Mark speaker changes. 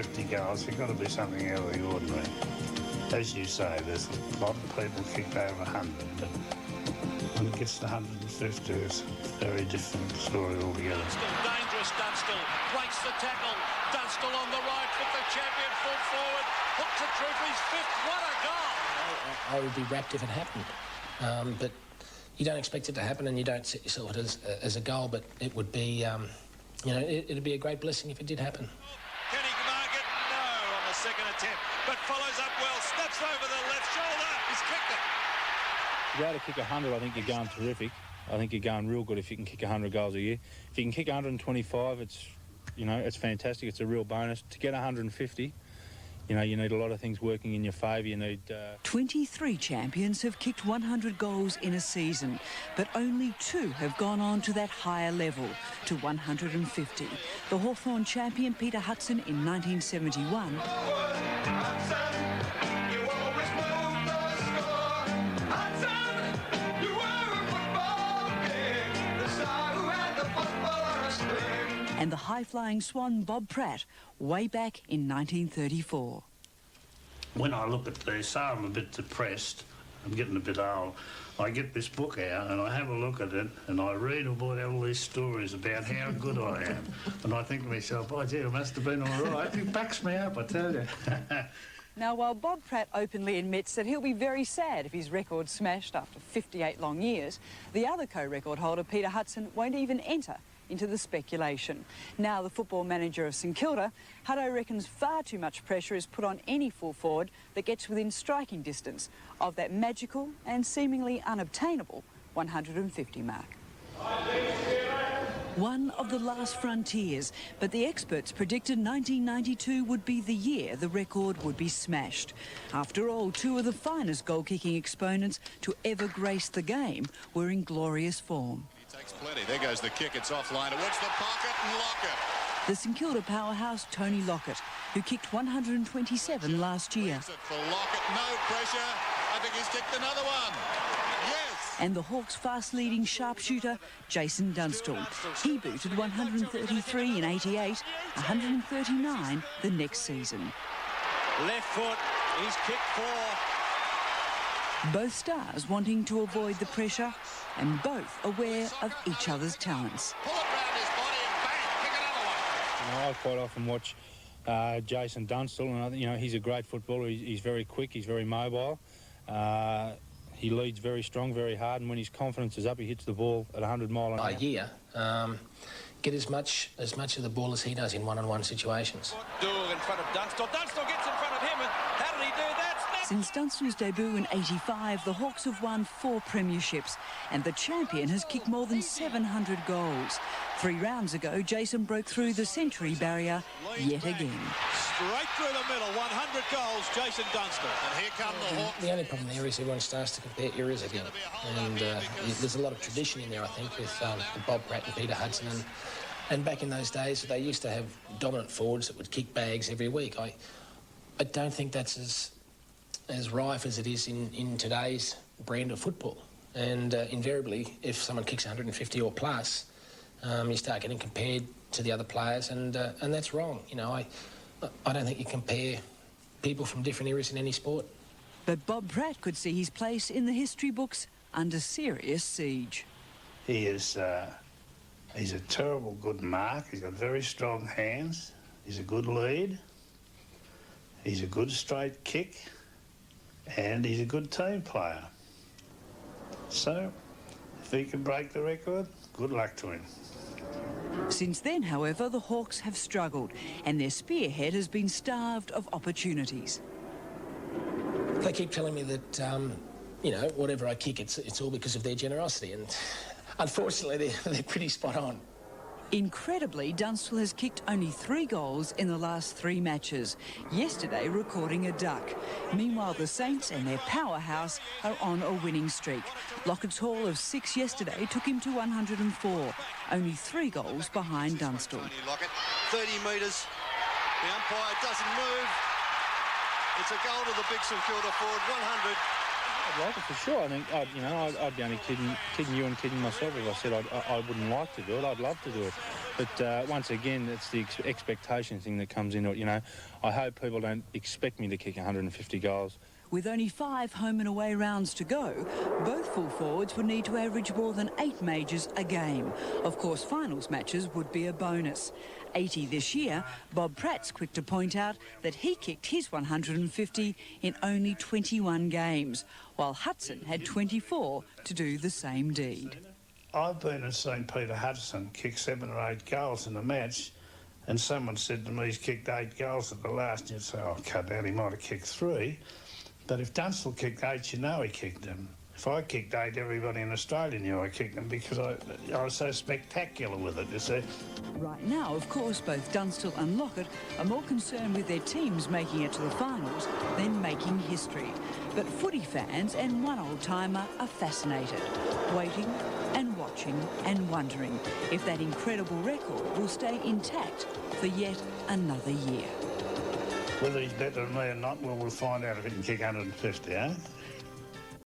Speaker 1: 50 goals, you've got to be something out of the ordinary. As you say, there's a lot of people kicked over 100, but when it gets to 150, it's a very different story altogether.
Speaker 2: Still dangerous, Dunstall. Breaks the tackle. Dunstall on the right, with the champion full forward. Hooks it through for his fifth. What a goal!
Speaker 3: I would be rapt if it happened. But you don't expect it to happen, and you don't set yourself as a goal, but it would be, you know, it'd be a great blessing if it did happen.
Speaker 2: Can he mark it? No, on the second attempt, but follows up well, snaps over the left shoulder. He's kicked it.
Speaker 4: To be able to kick 100, I think you're going terrific. I think you're going real good if you can kick 100 goals a year. If you can kick 125, it's, you know, it's fantastic. It's a real bonus. To get 150, you know, you need a lot of things working in your favour. You need...
Speaker 5: 23 champions have kicked 100 goals in a season, but only 2 have gone on to that higher level, to 150. The Hawthorn champion Peter Hudson in 1971... and the high-flying swan Bob Pratt way back in 1934.
Speaker 1: When I look at these, so I'm a bit depressed, I'm getting a bit old, I get this book out and I have a look at it and I read about all these stories about how good I am. And I think to myself, oh, gee, I must have been all right. It backs me up, I tell you.
Speaker 5: Now, while Bob Pratt openly admits that he'll be very sad if his record's smashed after 58 long years, the other co-record holder, Peter Hudson, won't even enter into the speculation. Now the football manager of St Kilda, Hutto reckons far too much pressure is put on any full forward that gets within striking distance of that magical and seemingly unobtainable 150 mark. One of the last frontiers, but the experts predicted 1992 would be the year the record would be smashed. After all, 2 of the finest goal-kicking exponents to ever grace the game were in glorious form.
Speaker 6: Takes plenty. There goes the kick. It's offline towards the pocket and Lockett.
Speaker 5: The St Kilda powerhouse Tony Lockett, who kicked 127 last year.
Speaker 6: For Lockett, no pressure. I think he's kicked another one. Yes.
Speaker 5: And the Hawks' fast-leading sharpshooter Jason Dunstall. He booted 133 in 88, 139 the next season.
Speaker 2: Left foot, he's kicked 4.
Speaker 5: Both stars wanting to avoid the pressure and both aware of each other's talents.
Speaker 6: Pull it round his body and bang, kick another one.
Speaker 4: You know, I quite often watch Jason Dunstall, and I think, you know, he's a great footballer. He's very quick, he's very mobile. He leads very strong, very hard, and when his confidence is up, he hits the ball at 100 mile an hour.
Speaker 3: A year, get as much of the ball as he does in one-on-one situations.
Speaker 2: Dool in front of Dunstall. Dunstall gets in front of him, and how did he do that?
Speaker 5: Since Dunstall's debut in 85, the Hawks have won 4 premierships, and the champion has kicked more than 700 goals. 3 rounds ago, Jason broke through the century barrier yet again.
Speaker 2: Straight through the middle, 100 goals, Jason Dunstall.
Speaker 6: And here come the Hawks.
Speaker 3: The only problem there is everyone starts to compare eras again. And there's a lot of tradition in there, I think, with Bob Pratt and Peter Hudson. And back in those days, they used to have dominant forwards that would kick bags every week. I don't think that's as rife as it is in today's brand of football. And invariably, if someone kicks 150 or plus, you start getting compared to the other players, and that's wrong. You know, I don't think you compare people from different eras in any sport.
Speaker 5: But Bob Pratt could see his place in the history books under serious siege.
Speaker 1: He is, he's a terrible good mark. He's got very strong hands. He's a good lead. He's a good straight kick. And he's a good team player. So, if he can break the record, good luck to him.
Speaker 5: Since then, however, the Hawks have struggled, and their spearhead has been starved of opportunities.
Speaker 3: They keep telling me that, you know, whatever I kick, it's all because of their generosity, and unfortunately, they're pretty spot on.
Speaker 5: Incredibly, Dunstall has kicked only 3 goals in the last 3 matches, yesterday recording a duck. Meanwhile, the Saints and their powerhouse are on a winning streak. Lockett's haul of 6 yesterday took him to 104, only 3 goals behind Dunstall.
Speaker 6: Lockett, 30 metres, the umpire doesn't move. It's a goal to the big St Kilda forward, 100.
Speaker 4: I'd like it for sure. I think, I'd be only kidding you and kidding myself if I said I wouldn't like to do it. I'd love to do it. But once again, it's the expectation thing that comes into it, you know. I hope people don't expect me to kick 150 goals.
Speaker 5: With only 5 home and away rounds to go, both full forwards would need to average more than 8 majors a game. Of course, finals matches would be a bonus. 80 this year, Bob Pratt's quick to point out that he kicked his 150 in only 21 games, while Hudson had 24 to do the same deed.
Speaker 1: I've been and seen Peter Hudson kick 7 or 8 goals in a match, and someone said to me he's kicked 8 goals at the last, and you'd say, oh, cut out, he might have kicked 3. But if Dunstall kicked 8, you know he kicked them. If I kicked 8, everybody in Australia knew I kicked them because I was so spectacular with it, you see.
Speaker 5: Right now, of course, both Dunstall and Lockett are more concerned with their teams making it to the finals than making history. But footy fans and one old-timer are fascinated, waiting and watching and wondering if that incredible record will stay intact for yet another year.
Speaker 1: Whether he's better than me or not, well, we'll find out if he can kick 150, eh?